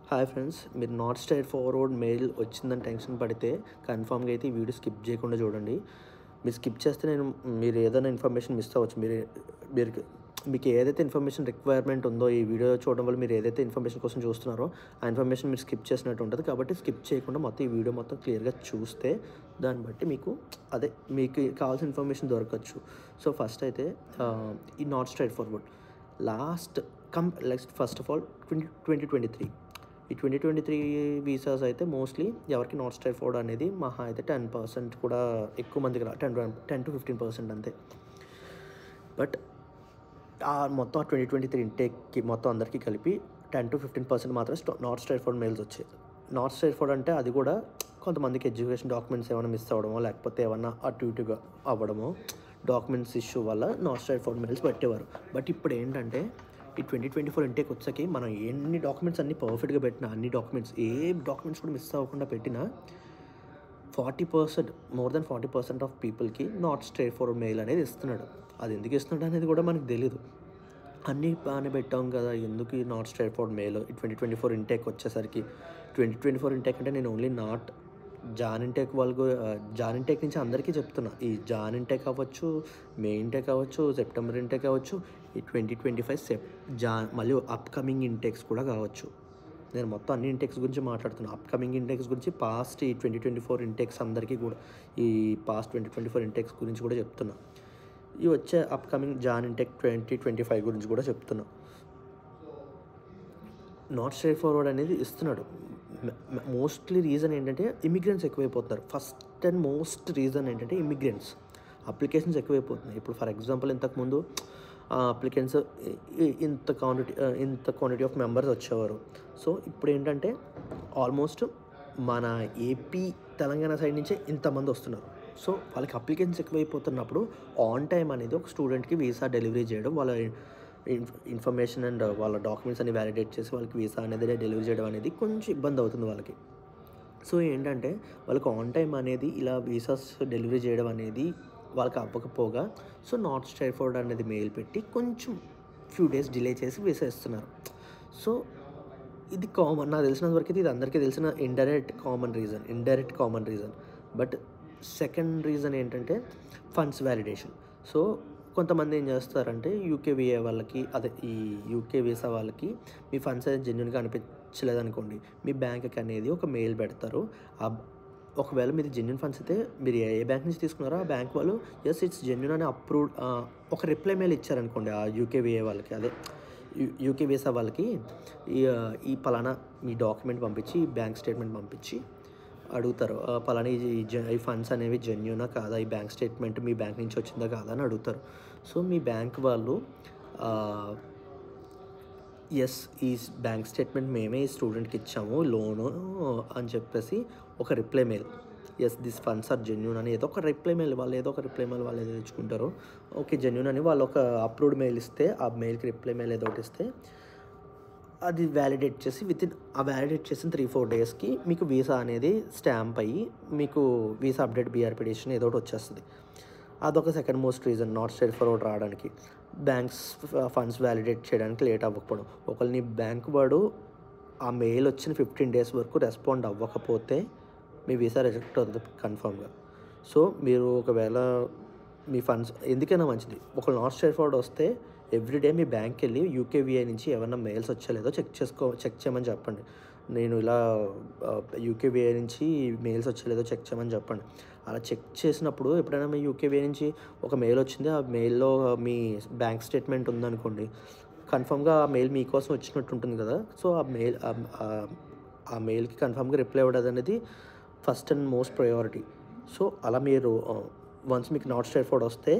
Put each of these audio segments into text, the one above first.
Hi friends, మీరు not straight forward mail వచ్చిందని tension పడితే కన్ఫామ్గా అయితే ఈ వీడియో స్కిప్ చేయకుండా చూడండి. మీరు స్కిప్ చేస్తే మీరు ఏదైనా ఇన్ఫర్మేషన్ మిస్ అవ్వచ్చు. మీరు మీకు ఏదైతే ఇన్ఫర్మేషన్ రిక్వైర్మెంట్ ఉందో ఈ వీడియో చూడడం వల్ల మీరు ఏదైతే ఇన్ఫర్మేషన్ కోసం చూస్తున్నారో ఆ ఇన్ఫర్మేషన్ మీరు స్కిప్ చేసినట్టు ఉంటుంది. కాబట్టి స్కిప్ చేయకుండా మొత్తం ఈ వీడియో మొత్తం క్లియర్గా చూస్తే దాన్ని బట్టి మీకు కావాల్సిన ఇన్ఫర్మేషన్ దొరకచ్చు. సో ఫస్ట్ అయితే ఈ not straight forward first of all 2023 ఈ 2023 వీసాస్ అయితే మోస్ట్లీ ఎవరికి నాట్ స్ట్రైట్ ఫార్వర్డ్ అనేది మహా అయితే 10% కూడా ఎక్కువ మందికి 10 to 15% అంతే. బట్ మొత్తం 2023 ఇంటేక్కి మొత్తం అందరికీ కలిపి 10 to 15% మాత్రం నాట్ స్ట్రైట్ ఫార్వర్డ్ మెయిల్స్ వచ్చాయి. నాట్ స్ట్రైట్ ఫార్వర్డ్ అంటే అది కూడా కొంతమందికి ఎడ్యుకేషన్ డాక్యుమెంట్స్ ఏమైనా మిస్ అవ్వడమో లేకపోతే ఏమన్నా అటు ఇటుగా అవ్వడమో డాక్యుమెంట్స్ ఇష్యూ వల్ల నాట్ స్ట్రైట్ ఫార్వర్డ్ మెయిల్స్ పెట్టేవారు. బట్ ఇప్పుడు ఏంటంటే ఈ 2024 ఇంటేక్ వచ్చాకి మనం ఎన్ని డాక్యుమెంట్స్ అన్ని పర్ఫెక్ట్గా పెట్టినా, అన్ని డాక్యుమెంట్స్ కూడా మిస్ అవ్వకుండా పెట్టినా 40% మోర్ దెన్ 40% ఆఫ్ పీపుల్కి నాట్ స్ట్రైట్ ఫార్వర్డ్ మెయిల్ అనేది ఇస్తున్నాడు. అది ఎందుకు ఇస్తున్నాడు అనేది కూడా మనకు తెలియదు. అన్నీ బాగానే పెట్టాం కదా, ఎందుకు ఈ నాట్ స్ట్రైట్ ఫార్వర్డ్ మెయిల్? ఈ 2024 ఇంటేక్ వచ్చేసరికి 2024 ఇంటేక్ అంటే నేను only not Jan intake Jan intake నుంచి అందరికీ చెప్తున్నా. ఈ జాన్ ఇంటేక్ అవ్వచ్చు, మే ఇంటేక్ అవ్వచ్చు, సెప్టెంబర్ ఇంటేక్ అవ్వచ్చు, ఈ 2025 మళ్ళీ అప్కమింగ్ ఇంటేక్స్ కూడా కావచ్చు. నేను మొత్తం అన్ని ఇంటెక్స్ గురించి మాట్లాడుతున్నాను. అప్కమింగ్ ఇంటెక్స్ గురించి పాస్ట్ ఈ 2024 ఇంటెక్స్ అందరికీ కూడా ఈ పాస్ట్ 2024 ఇంటెక్స్ గురించి కూడా చెప్తున్నా. ఈ వచ్చే అప్కమింగ్ జాన్ ఇంటెక్ 2025 గురించి కూడా చెప్తున్నా. నాట్ స్ట్రైట్ ఫార్వర్డ్ అనేది ఇస్తున్నాడు. మోస్ట్లీ రీజన్ ఏంటంటే ఇమిగ్రెంట్స్ ఎక్కువైపోతున్నారు. ఫస్ట్ అండ్ మోస్ట్ రీజన్ ఏంటంటే ఇమిగ్రెంట్స్ అప్లికేషన్స్ ఎక్కువైపోతున్నాయి. ఇప్పుడు ఫర్ ఎగ్జాంపుల్ ఇంతకుముందు అప్లికెంట్స్ ఇంత క్వాంటిటీ ఆఫ్ మెంబర్స్ వచ్చేవారు. సో ఇప్పుడు ఏంటంటే ఆల్మోస్ట్ మన ఏపీ తెలంగాణ సైడ్ నుంచే ఇంతమంది వస్తున్నారు. సో వాళ్ళకి అప్లికెంట్స్ ఎక్కువైపోతున్నప్పుడు ఆన్ టైం అనేది ఒక స్టూడెంట్కి వీసా డెలివరీ చేయడం, వాళ్ళ ఇన్ఫర్మేషన్ అండ్ వాళ్ళ డాక్యుమెంట్స్ అన్ని వ్యాలిడేట్ చేసి వాళ్ళకి వీసా అనేది డెలివరీ చేయడం అనేది కొంచెం ఇబ్బంది అవుతుంది వాళ్ళకి. సో ఏంటంటే వాళ్ళకి ఆన్ టైం అనేది ఇలా వీసాస్ డెలివరీ చేయడం అనేది వాళ్ళకి అవ్వకపోగా సో నాట్ స్ట్రైట్ ఫార్వర్డ్ అనేది మెయిల్ పెట్టి కొంచెం ఫ్యూ డేస్ డిలే చేసి వీసా ఇస్తున్నారు. సో ఇది కామన్, నాకు తెలిసినంత వరకు ఇది అందరికీ తెలిసిన indirect common reason. But second reason ఏంటంటే ఫండ్స్ వ్యాలిడేషన్. సో కొంతమంది ఏం చేస్తారంటే యూకేవీఏ వాళ్ళకి ఈ యూకే వీసా వాళ్ళకి మీ ఫండ్స్ అనేది జెన్యున్గా అనిపించలేదనుకోండి, మీ బ్యాంక్కి అనేది ఒక మెయిల్ పెడతారు. ఒకవేళ మీది జెన్యున్ ఫండ్స్ అయితే మీరు ఏ బ్యాంక్ నుంచి తీసుకున్నారో ఆ బ్యాంక్ వాళ్ళు ఎస్ ఇట్స్ జెన్యున్ అని అప్రూవ్డ్ ఒక రిప్లై మెయిల్ ఇచ్చారనుకోండి ఆ యూకేవీఏ వాళ్ళకి, యూకే వీసా వాళ్ళకి ఈ పలానా మీ డాక్యుమెంట్ పంపించి బ్యాంక్ స్టేట్మెంట్ పంపించి అడుగుతారు, పలానా ఈ ఫండ్స్ అనేవి జెన్యునా కాదా, ఈ బ్యాంక్ స్టేట్మెంట్ మీ బ్యాంక్ నుంచి వచ్చిందా కాదా అని అడుగుతారు. సో మీ బ్యాంక్ వాళ్ళు ఎస్ ఈ బ్యాంక్ స్టేట్మెంట్ మేమే ఈ స్టూడెంట్కి ఇచ్చాము లోను అని చెప్పేసి ఒక reply mail, yes this funds are genuine అని ఏదో ఒక రిప్లై మెయిల్ వాళ్ళు ఏదో తెచ్చుకుంటారు. ఓకే జెన్యూన్ అని వాళ్ళు ఒక అప్రూవ్డ్ మెయిల్ ఇస్తే ఆ మెయిల్కి రిప్లై మెయిల్ ఏదో ఒకటి ఇస్తే అది వ్యాలిడేట్ చేసి వ్యాలిడేట్ చేసిన 3-4 డేస్కి మీకు వీసా అనేది స్టాంప్ అయ్యి మీకు వీసా అప్డేట్ బీఆర్పీ డెసిషన్ ఏదో ఒకటి వచ్చేస్తుంది. అదొక second most reason not straight forward రావడానికి. బ్యాంక్స్ ఫండ్స్ వ్యాలిడేట్ చేయడానికి లేట్ అవ్వకపోవడం. ఒకవేళ నీ బ్యాంక్ వాడు ఆ మెయిల్ వచ్చిన 15 days వరకు రెస్పాండ్ అవ్వకపోతే మీ వీసా రిజెక్ట్ అవుతుంది కన్ఫామ్గా. సో మీరు ఒకవేళ మీ ఫండ్స్ ఎందుకైనా మంచిది, ఒక నాట్ స్ట్రైట్ ఫార్వర్డ్ వస్తే ఎవ్రీడే మీ బ్యాంక్కి వెళ్ళి యూకేవీఐ నుంచి ఏమన్నా మెయిల్స్ వచ్చలేదో చెక్ చేయమని చెప్పండి. నేను ఇలా యూకేవీఐ నుంచి మెయిల్స్ వచ్చలేదో చెక్ చేయమని చెప్పండి. అలా చెక్ చేసినప్పుడు ఎప్పుడైనా మీ యూకేవీఐ నుంచి ఒక మెయిల్ వచ్చింది, ఆ మెయిల్లో మీ బ్యాంక్ స్టేట్మెంట్ ఉందనుకోండి, కన్ఫామ్గా ఆ మెయిల్ మీకోసం వచ్చినట్టు ఉంటుంది కదా. సో ఆ మెయిల్కి కన్ఫామ్గా రిప్లై ఇవ్వడం అనేది first and most priority. So అలా మీరు వన్స్ మీకు నాట్ స్ట్రైట్ ఫార్వర్డ్ వస్తే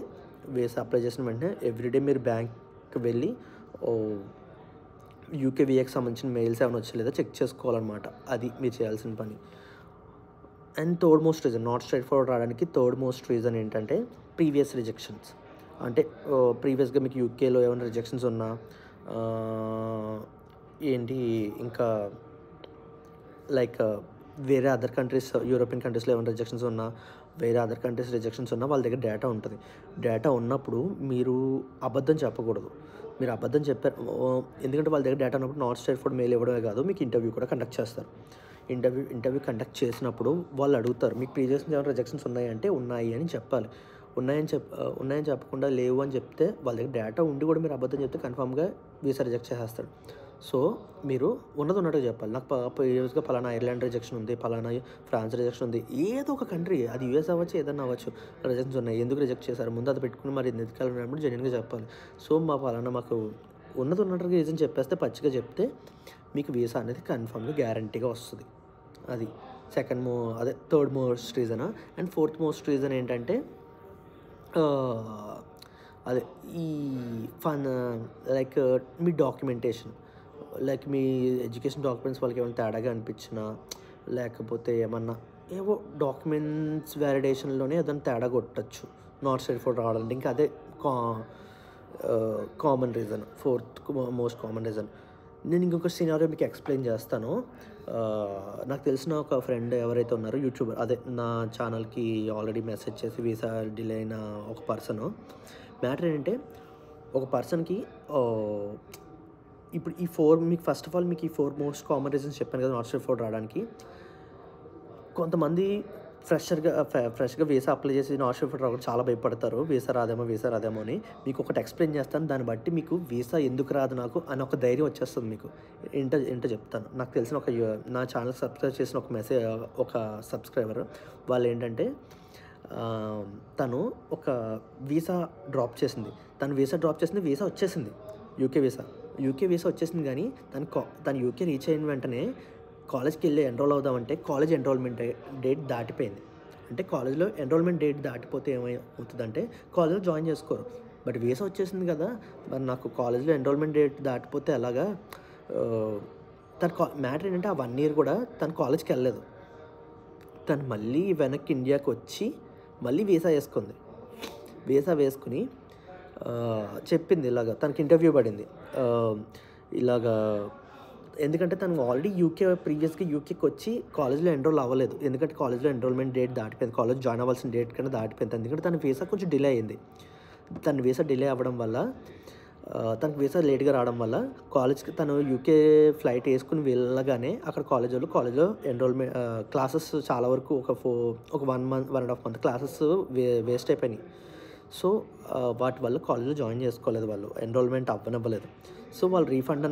వీసా అప్లై చేసిన వెంటనే ఎవ్రీడే మీరు బ్యాంక్కి వెళ్ళి యూకేవీఏకి సంబంధించిన మెయిల్స్ ఏమైనా వచ్చలేదో చెక్ చేసుకోవాలన్నమాట. అది మీరు చేయాల్సిన పని. And third most reason not straight forward రావడానికి థర్డ్ మోస్ట్ రీజన్ ఏంటంటే ప్రీవియస్ రిజెక్షన్స్. అంటే ప్రీవియస్గా మీకు యూకేలో ఏమైనా రిజెక్షన్స్ ఉన్నా ఇంకా లైక్ వేరే అదర్ కంట్రీస్ యూరోపియన్ కంట్రీస్లో ఏమైనా రిజెక్షన్స్ ఉన్నా, వేరే అదర్ కంట్రీస్ రిజెక్షన్స్ ఉన్నా వాళ్ళ దగ్గర డేటా ఉంటుంది. డేటా ఉన్నప్పుడు మీరు అబద్ధం చెప్పకూడదు. మీరు అబద్ధం చెప్పారు. ఎందుకంటే వాళ్ళ దగ్గర డేటా ఉన్నప్పుడు నాట్ స్ట్రైట్ ఫార్వర్డ్ మెయిల్ ఇవ్వడమే కాదు, మీకు ఇంటర్వ్యూ కూడా కండక్ట్ చేస్తారు. ఇంటర్వ్యూ కండక్ట్ చేసినప్పుడు వాళ్ళు అడుగుతారు, మీకు ప్రీవియస్ ఏమైనా రిజెక్షన్స్ ఉన్నాయంటే ఉన్నాయి అని చెప్పాలి. ఉన్నాయని చెప్పకుండా లేవు అని చెప్తే వాళ్ళ దగ్గర డేటా ఉండి కూడా మీరు అబద్ధం చెప్తే కన్ఫామ్గా వీసా రిజెక్ట్ చేసేస్తాడు. సో మీరు ఉన్నట్టు చెప్పాలి. నాకు ప్రీవియస్గా పలానా ఐర్లాండ్ రిజెక్షన్ ఉంది, పలానా ఫ్రాన్స్ రిజెక్షన్ ఉంది, ఏదో ఒక కంట్రీ, అది యూఎస్ అవ్వచ్చు, ఏదన్నా అవ్వచ్చు, రిజెక్షన్స్ ఉన్నాయి, ఎందుకు రిజెక్ట్ చేశారు, ముందు అది పెట్టుకుని మరి ఎందుకు ఉన్నప్పుడు జెన్యున్గా చెప్పాలి. సో పలానా మాకు ఉన్నట్టుగా రీజన్ చెప్పేస్తే, పచ్చిగా చెప్తే మీకు వీసా అనేది కన్ఫామ్గా గ్యారంటీగా వస్తుంది. అది third most reason. And fourth most reason ఏంటంటే అదే ఈ లైక్ మీ డాక్యుమెంటేషన్, లైక్ మీ ఎడ్యుకేషన్ డాక్యుమెంట్స్ వాళ్ళకి ఏమైనా తేడాగా అనిపించినా, లేకపోతే ఏవో డాక్యుమెంట్స్ వ్యాలిడేషన్లోనే ఏదైనా తేడా కొట్టచ్చు నాట్ స్ట్రైట్ ఫార్వర్డ్ రావాలంటే. ఇంకా అదే common reason, fourth most common reason. నేను ఇంకొక సినారియో మీకు ఎక్స్ప్లెయిన్ చేస్తాను. నాకు తెలిసిన ఒక ఫ్రెండ్ ఎవరైతే ఉన్నారో, యూట్యూబర్, నా ఛానల్కి ఆల్రెడీ మెసేజ్ చేసి వీసా డిలే అయిన ఒక పర్సన్. మ్యాటర్ ఏంటంటే, ఒక పర్సన్కి ఇప్పుడు మీకు ఫస్ట్ ఆఫ్ ఆల్ మీకు ఈ 4 మోస్ట్ కామన్ రీజన్స్ చెప్పాను కదా నాట్ స్ట్రైట్ ఫార్వర్డ్ రావడానికి. కొంతమంది ఫ్రెష్గా వీసా అప్లై చేసి నాట్ స్ట్రైట్ ఫార్వర్డ్ రావడం చాలా భయపడతారు, వీసా రాదేమో అని. మీకు ఒకటి ఎక్స్ప్లెయిన్ చేస్తాను, దాన్ని బట్టి మీకు వీసా ఎందుకు రాదు నాకు అని ఒక ధైర్యం వచ్చేస్తుంది మీకు. ఏంటో చెప్తాను. నాకు తెలిసిన నా ఛానల్ సబ్స్క్రైబ్ చేసిన ఒక సబ్స్క్రైబర్, వాళ్ళు ఏంటంటే తను ఒక వీసా డ్రాప్ చేసింది. వీసా వచ్చేసింది, యూకే వీసా వచ్చేసింది. కానీ తను యూకే రీచ్ అయిన వెంటనే కాలేజ్కి వెళ్ళి ఎన్రోల్ అవుదామంటే కాలేజ్ ఎన్రోల్మెంట్ డేట్ దాటిపోయింది. అంటే కాలేజ్లో ఎన్రోల్మెంట్ డేట్ దాటిపోతే ఏమవుతుందంటే కాలేజ్లో జాయిన్ చేసుకోరు. బట్ వీసా వచ్చేసింది కదా, మరి నాకు కాలేజ్లో ఎన్రోల్మెంట్ డేట్ దాటిపోతే ఎలాగా. మ్యాటర్ ఏంటంటే ఆ 1 year కూడా తను కాలేజ్కి వెళ్ళలేదు. తను మళ్ళీ వెనక్కి ఇండియాకి వచ్చి మళ్ళీ వీసా వేసుకుని చెప్పింది ఇలాగా. తనకి ఇంటర్వ్యూ పడింది ఇలాగా. ఎందుకంటే తను ఆల్రెడీ ప్రీవియస్గా యూకేకి వచ్చి కాలేజ్లో ఎన్రోల్ అవ్వలేదు. ఎందుకంటే కాలేజ్లో ఎన్రోల్మెంట్ డేట్ దాటిపోయింది, కాలేజ్ జాయిన్ అవ్వాల్సిన డేట్ కన్నా దాటిపోయింది. ఎందుకంటే తన వీసా కొంచెం డిలే అయింది. తన వీసా డిలే అవ్వడం వల్ల, తనకు వీసా లేట్గా రావడం వల్ల కాలేజ్కి తను యూకే ఫ్లైట్ వేసుకుని వెళ్ళగానే అక్కడ కాలేజ్లో ఎన్రోల్మెంట్ క్లాసెస్ చాలా వరకు ఒక 1.5 month క్లాసెస్ వేస్ట్ అయిపోయినాయి. సో వాటి వల్ల కాలేజ్లో జాయిన్ చేసుకోలేదు, వాళ్ళు ఎన్రోల్మెంట్ అవ్వనివ్వలేదు. సో వాళ్ళు రీఫండ్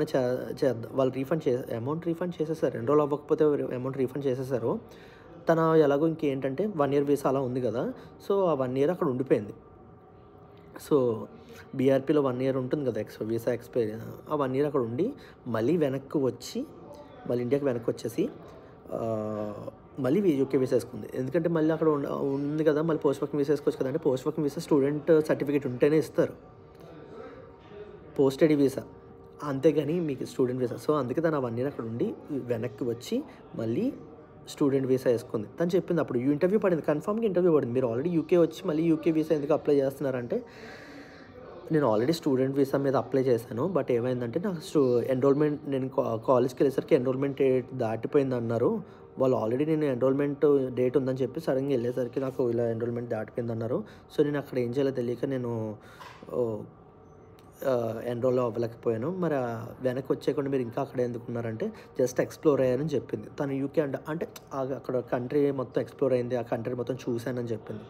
అమౌంట్ రీఫండ్ చేసేసారు. ఎన్రోల్ అవ్వకపోతే అమౌంట్ రీఫండ్ చేసేసారు. తన ఎలాగో ఇంకేంటంటే 1 year వీసా అలా ఉంది కదా, సో ఆ 1 year అక్కడ ఉండిపోయింది. సో బీఆర్పీలో 1 year ఉంటుంది కదా వీసా ఎక్స్పైరీ, ఆ 1 year అక్కడ ఉండి మళ్ళీ ఇండియాకి వెనక్కి వచ్చేసి మళ్ళీ యూకే వీసా వేసుకుంది. ఎందుకంటే మళ్ళీ అక్కడ ఉంది కదా, మళ్ళీ పోస్ట్ వర్కింగ్ వీసా వేసుకోవచ్చు కదా. అంటే post working visa student certificate ఉంటేనే ఇస్తారు, పోస్ట్ స్టడీ వీసా, అంతేగాని మీకు స్టూడెంట్ వీసా. సో అందుకే తను 1 year అక్కడ ఉండి వెనక్కి వచ్చి మళ్ళీ స్టూడెంట్ వీసా వేసుకుంది. తను చెప్పింది అప్పుడు ఇంటర్వ్యూ పడింది, కన్ఫామ్గా ఇంటర్వ్యూ పడింది. మీరు ఆల్రెడీ యూకే వచ్చి మళ్ళీ యూకే వీసా ఎందుకు అప్లై చేస్తున్నారంటే, నేను ఆల్రెడీ స్టూడెంట్ వీసా మీద అప్లై చేశాను, బట్ ఏమైందంటే నాకు ఎన్రోల్మెంట్, నేను కాలేజ్కి వెళ్ళేసరికి ఎన్రోల్మెంట్ డేట్ దాటిపోయింది అన్నారు వాళ్ళు. ఆల్రెడీ నేను ఎన్రోల్మెంట్ డేట్ ఉందని చెప్పి సడన్గా వెళ్ళేసరికి నాకు ఇలా ఎన్రోల్మెంట్ దాటిపోయింది అన్నారు. సో నేను అక్కడ ఏం చేయాలో తెలియక నేను ఎన్రోల్ అవ్వలేకపోయాను. మరి వెనక్కి వచ్చేయకుండా మీరు ఇంకా అక్కడ ఎందుకున్నారంటే జస్ట్ ఎక్స్ప్లోర్ అయ్యానని చెప్పింది. తను యూకే అంటే అక్కడ కంట్రీ మొత్తం ఎక్స్ప్లోర్ అయింది, ఆ కంట్రీ మొత్తం చూశానని చెప్పింది.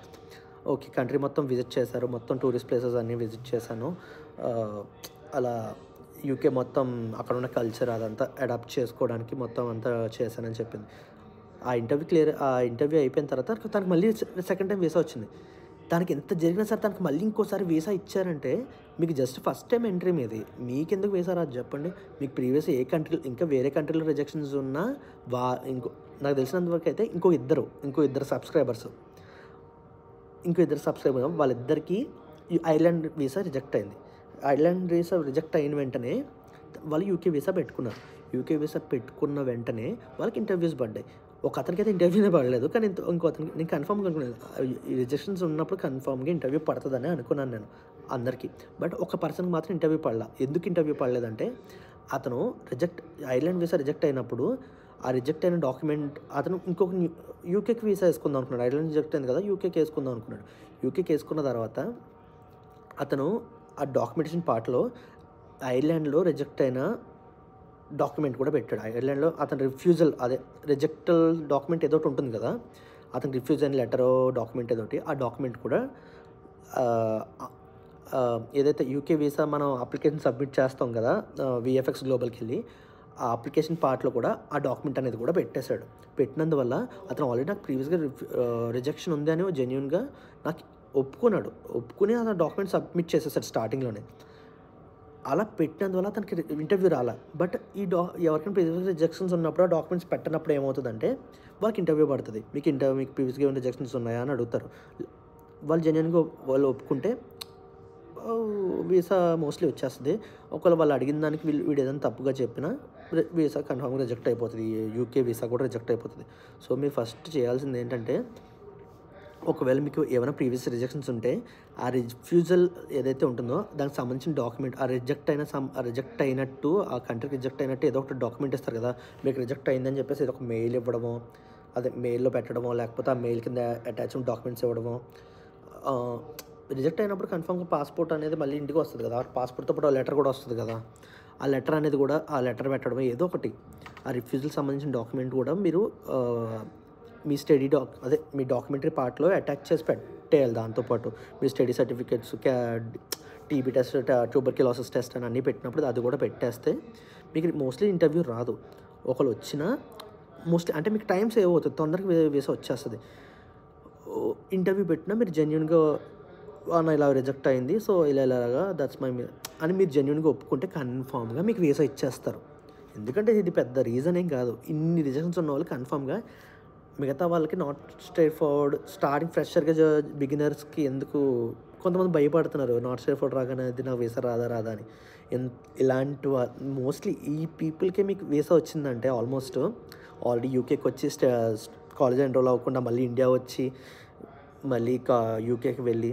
ఓకే, కంట్రీ మొత్తం విజిట్ చేశారు, మొత్తం టూరిస్ట్ ప్లేసెస్ అన్నీ విజిట్ చేశాను, అలా యూకే మొత్తం అక్కడ ఉన్న కల్చర్ అదంతా అడాప్ట్ చేసుకోవడానికి మొత్తం అంతా చేశానని చెప్పింది. ఆ ఇంటర్వ్యూ అయిపోయిన తర్వాత తనకు మళ్ళీ సెకండ్ టైం వీసా వచ్చింది. దానికి ఎంత జరిగినా సరే తనకు మళ్ళీ ఇంకోసారి వీసా ఇచ్చారంటే, మీకు జస్ట్ ఫస్ట్ టైం ఎంట్రీ మీది, మీకెందుకు వీసా రాదు చెప్పండి. మీకు ప్రీవియస్ ఏ కంట్రీ, ఇంకా వేరే కంట్రీలో రిజెక్షన్స్ ఉన్నా నాకు తెలిసినంతవరకు అయితే ఇంకో ఇద్దరు సబ్స్క్రైబర్స్ వాళ్ళిద్దరికీ ఐర్లాండ్ వీసా రిజెక్ట్ అయింది. ఐర్లాండ్ వీసా రిజెక్ట్ అయిన వెంటనే వాళ్ళు యూకే వీసా పెట్టుకున్నారు. యూకే వీసా పెట్టుకున్న వెంటనే వాళ్ళకి ఇంటర్వ్యూస్ పడ్డాయి. ఒక అతనికి అయితే ఇంటర్వ్యూనే పడలేదు, కానీ ఇంకో అతనికి నేను కన్ఫామ్గా అనుకున్నాను, రిజెక్షన్స్ ఉన్నప్పుడు కన్ఫామ్గా ఇంటర్వ్యూ పడుతుందని అనుకున్నాను నేను అందరికీ. బట్ ఒక పర్సన్కి మాత్రం ఇంటర్వ్యూ పడలా. ఎందుకు ఇంటర్వ్యూ పడలేదంటే, అతను ఐర్లాండ్ వీసా రిజెక్ట్ అయినప్పుడు ఆ రిజెక్ట్ అయిన డాక్యుమెంట్ అతను ఇంకొక యూకేకి వీసా వేసుకుందాం అనుకున్నాడు. ఐర్లాండ్ రిజెక్ట్ అయింది కదా, యూకేకి వేసుకుందాం అనుకున్నాడు. యూకేకి వేసుకున్న తర్వాత అతను ఆ డాక్యుమెంటేషన్ పార్ట్లో ఐర్లాండ్లో రిజెక్ట్ అయిన డాక్యుమెంట్ కూడా పెట్టాడు. ఐర్లాండ్లో అతని రిఫ్యూజల్ అదే రిజెక్టల్ డాక్యుమెంట్ ఏదో ఒకటి ఉంటుంది కదా, అతని రిఫ్యూజల్ లెటరో డాక్యుమెంట్ ఏదోటి, ఆ డాక్యుమెంట్ కూడా ఏదైతే యూకే వీసా మనం అప్లికేషన్ సబ్మిట్ చేస్తాం కదా విఎఫ్ఎక్స్ గ్లోబల్కి వెళ్ళి, ఆ అప్లికేషన్ పార్ట్లో కూడా ఆ డాక్యుమెంట్ అనేది కూడా పెట్టేశాడు. పెట్టినందువల్ల అతను ఆల్రెడీ నాకు ప్రీవియస్గా రిజెక్షన్ ఉంది అని జెన్యున్గా నాకు ఒప్పుకుని ఆ డాక్యుమెంట్ సబ్మిట్ చేసేసాడు స్టార్టింగ్లోనే. అలా పెట్టినందువల్ల అతనికి ఇంటర్వ్యూ రాలా. బట్ ఎవరికైనా ప్రీవియస్ రిజెక్షన్స్ ఉన్నప్పుడు ఆ డాక్యుమెంట్స్ పెట్టినప్పుడు ఏమవుతుందంటే వాళ్ళకి ఇంటర్వ్యూ పడుతుంది. మీకు ప్రీవియస్గా ఏమైనా రిజెక్షన్స్ ఉన్నాయా అని అడుగుతారు. వాళ్ళు జెన్యున్గా వాళ్ళు ఒప్పుకుంటే వీసా మోస్ట్లీ వచ్చేస్తుంది. ఒకవేళ వాళ్ళు అడిగిన దానికి వీడు ఏదైనా తప్పుగా చెప్పినా వీసా కన్ఫామ్గా రిజెక్ట్ అయిపోతుంది. యూకే వీసా కూడా రిజెక్ట్ అయిపోతుంది. సో మీరు ఫస్ట్ చేయాల్సింది ఏంటంటే, ఒకవేళ మీకు ఏమైనా ప్రీవియస్ రిజెక్షన్స్ ఉంటే ఆ రిఫ్యూజల్ ఏదైతే ఉంటుందో దానికి సంబంధించిన డాక్యుమెంట్, ఆ రిజెక్ట్ అయినట్టు ఆ కంట్రీకి రిజెక్ట్ అయినట్టు ఏదో ఒకటి డాక్యుమెంట్ ఇస్తారు కదా, మీకు రిజెక్ట్ అయిందని చెప్పేసి ఏదో ఒక మెయిల్ ఇవ్వడమో, అదే మెయిల్లో పెట్టడమో, లేకపోతే ఆ మెయిల్ కింద అటాచ్మెంట్ డాక్యుమెంట్స్ ఇవ్వడమో. రిజెక్ట్ అయినప్పుడు కన్ఫామ్గా పాస్పోర్ట్ అనేది మళ్ళీ ఇంటికి వస్తుంది కదా, పాస్పోర్ట్తో పాటు లెటర్ కూడా వస్తుంది కదా, ఆ లెటర్ అనేది కూడా ఆ లెటర్ పెట్టడం ఏదో ఒకటి, ఆ రిఫ్యూజల్ సంబంధించిన డాక్యుమెంట్ కూడా మీరు మీ మీ డాక్యుమెంటరీ పార్ట్లో అటాచ్ చేసి పెట్టేయాలి. దాంతోపాటు మీ study certificates, TB test, tuberculosis test అని అన్నీ పెట్టినప్పుడు అది కూడా పెట్టేస్తే మీకు మోస్ట్లీ ఇంటర్వ్యూ రాదు. ఒకళ్ళు వచ్చినా మోస్ట్లీ అంటే మీకు టైం సేవ్ అవుతుంది, తొందరగా వీసా వచ్చేస్తుంది. ఇంటర్వ్యూ పెట్టినా మీరు జెన్యున్గా ఇలా రిజెక్ట్ అయింది, సో ఇలాగా దట్స్ మై అని మీరు జెన్యున్గా ఒప్పుకుంటే కన్ఫామ్గా మీకు వీసా ఇచ్చేస్తారు. ఎందుకంటే ఇది పెద్ద రీజన్ ఏం కాదు. ఇన్ని రిజెక్షన్స్ ఉన్న వాళ్ళు కన్ఫామ్గా, మిగతా వాళ్ళకి నాట్ స్ట్రైట్ ఫార్వర్డ్ స్టార్టింగ్ ఫ్రెషర్గా బిగినర్స్కి ఎందుకు కొంతమంది భయపడుతున్నారు, నాట్ స్ట్రైట్ ఫార్వర్డ్ రాగానే అది నాకు వీసా రాదా అని. ఇలాంటి మోస్ట్లీ ఈ పీపుల్కే మీకు వీసా వచ్చిందంటే ఆల్మోస్ట్ ఆల్రెడీ యూకేకి వచ్చి కాలేజ్ ఎన్రోల్ అవ్వకుండా మళ్ళీ ఇండియా వచ్చి మళ్ళీ యూకేకి వెళ్ళి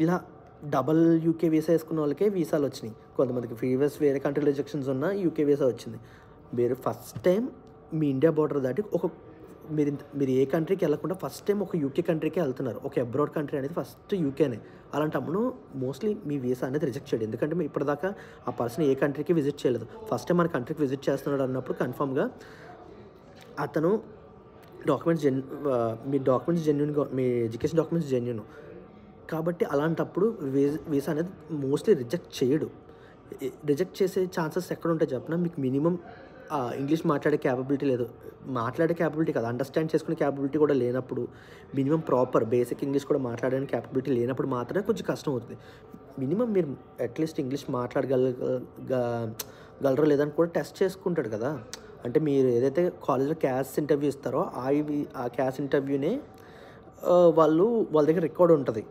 ఇలా డబల్ యూకే వీసా వేసుకున్న వాళ్ళకే వీసాలు వచ్చినాయి. కొంతమందికి ప్రీవియస్ వేరే కంట్రీ రిజెక్షన్స్ ఉన్న యూకే వీసా వచ్చింది. మీరు ఫస్ట్ టైం మీ ఇండియా బార్డర్ దాటి మీరు ఏ కంట్రీకి వెళ్ళకుండా ఫస్ట్ టైం ఒక యూకే కంట్రీకే వెళ్తున్నారు. ఒక అబ్రాడ్ కంట్రీ అనేది ఫస్ట్ యూకేనే. అలాంటప్పుడు మోస్ట్లీ మీ వీసా అనేది రిజెక్ట్ చేయడు. ఎందుకంటే ఇప్పటిదాకా ఆ పర్సన్ ఏ కంట్రీకి విజిట్ చేయలేదు. ఫస్ట్ టైం మన కంట్రీకి విజిట్ చేస్తున్నాడు అన్నప్పుడు కన్ఫామ్గా అతను మీ డాక్యుమెంట్స్ జెన్యున్గా, మీ ఎడ్యుకేషన్ డాక్యుమెంట్స్ జెన్యున్ కాబట్టి అలాంటప్పుడు వీసా అనేది మోస్ట్లీ రిజెక్ట్ చేయడు. రిజెక్ట్ చేసే ఛాన్సెస్ ఎక్కడ ఉంటాయి చెప్పిన, మీకు మినిమం ఇంగ్లీష్ మాట్లాడే క్యాపబిలిటీ లేదు, మాట్లాడే క్యాపబిలిటీ కాదు, అండర్స్టాండ్ చేసుకునే క్యాపబిలిటీ కూడా లేనప్పుడు, మినిమం ప్రాపర్ బేసిక్ ఇంగ్లీష్ కూడా మాట్లాడడానికి క్యాపబిలిటీ లేనప్పుడు మాత్రమే కొంచెం కష్టం అవుతుంది. మినిమం మీరు అట్లీస్ట్ ఇంగ్లీష్ మాట్లాడగలరో లేదని కూడా టెస్ట్ చేసుకుంటాడు కదా. అంటే మీరు ఏదైతే కాలేజ్లో క్యాస్ ఇంటర్వ్యూ ఇస్తారో ఆ క్యాస్ ఇంటర్వ్యూనే వాళ్ళ దగ్గర రికార్డ్ ఉంటుంది.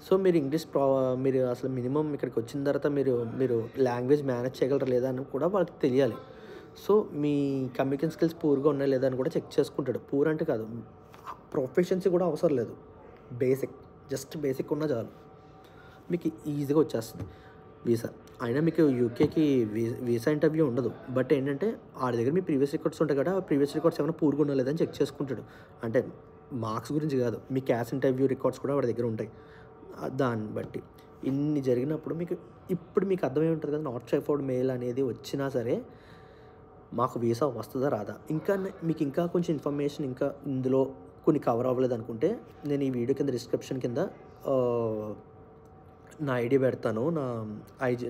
సో మీరు మీరు అసలు మినిమం ఇక్కడికి వచ్చిన తర్వాత మీరు లాంగ్వేజ్ మేనేజ్ చేయగలరా లేదా అని కూడా వాళ్ళకి తెలియాలి. సో మీ కమ్యూనికేషన్ స్కిల్స్ పూర్గా ఉన్నాయా లేదా అని కూడా చెక్ చేసుకుంటాడు. పూర్ అంటే కాదు, ప్రొఫెషన్సీ కూడా అవసరం లేదు, జస్ట్ బేసిక్ ఉన్నా చాలు మీకు ఈజీగా వచ్చేస్తుంది వీసా. అయినా మీకు యూకేకి వీసా ఇంటర్వ్యూ ఉండదు. బట్ ఏంటంటే వాడి దగ్గర మీ ప్రీవియస్ రికార్డ్స్ ఉంటాయి కదా, ప్రీవియస్ రికార్డ్స్ ఏమైనా పూర్గా ఉన్నా లేదని చెక్ చేసుకుంటాడు. అంటే మార్క్స్ గురించి కాదు, మీ క్యాస్ ఇంటర్వ్యూ రికార్డ్స్ కూడా వాడి దగ్గర ఉంటాయి. దాన్ని బట్టి ఇన్ని జరిగినప్పుడు మీకు అర్థమై ఉంటుంది కదా, నాట్ స్ట్రైట్ ఫార్వర్డ్ మెయిల్ అనేది వచ్చినా సరే మాకు వీసా వస్తుందా రాదా. మీకు ఇంకా కొంచెం ఇన్ఫర్మేషన్ ఇంకా ఇందులో కొన్ని కవర్ అవ్వలేదు అనుకుంటే నేను ఈ వీడియో కింద డిస్క్రిప్షన్ కింద నా ఐడి పెడతాను,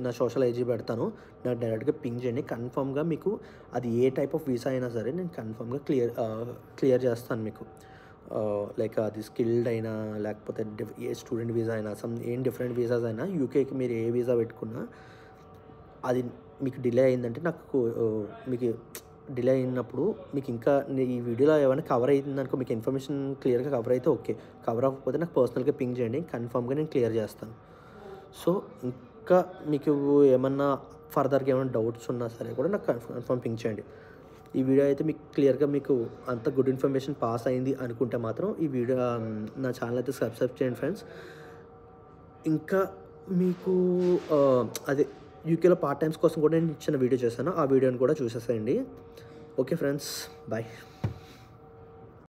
నా సోషల్ ఐజీ పెడతాను, నాకు డైరెక్ట్గా పింగ్ చేయండి. కన్ఫామ్గా మీకు అది ఏ టైప్ ఆఫ్ వీసా అయినా సరే నేను కన్ఫామ్గా క్లియర్ చేస్తాను మీకు. లైక్ అది స్కిల్డ్ అయినా లేకపోతే ఏ స్టూడెంట్ వీసా అయినా ఏం డిఫరెంట్ వీసాస్ అయినా యూకేకి మీరు ఏ వీసా పెట్టుకున్నా అది మీకు డిలే అయిందంటే మీకు డిలే అయినప్పుడు మీకు ఇంకా ఈ వీడియోలో ఏమైనా కవర్ అయిందనుకో, మీకు ఇన్ఫర్మేషన్ క్లియర్గా కవర్ అయితే ఓకే, కవర్ అవ్వకపోతే నాకు పర్సనల్గా పింగ్ చేయండి, కన్ఫామ్గా నేను క్లియర్ చేస్తాను. సో ఇంకా మీకు ఏమన్నా ఫర్దర్గా ఏమైనా డౌట్స్ ఉన్నా సరే కూడా నాకు కన్ఫామ్ పింగ్ చేయండి. ఈ వీడియో అయితే మీకు క్లియర్గా మీకు అంత గుడ్ ఇన్ఫర్మేషన్ పాస్ అయింది అనుకుంటే మాత్రం ఈ వీడియో నా ఛానల్ అయితే సబ్స్క్రైబ్ చేయండి ఫ్రెండ్స్. ఇంకా మీకు అదే యూకేలో పార్ట్ టైమ్స్ కోసం కూడా నేను ఇచ్చిన వీడియో చేశాను, ఆ వీడియోని కూడా చూసేసేయండి. Okay friends, bye.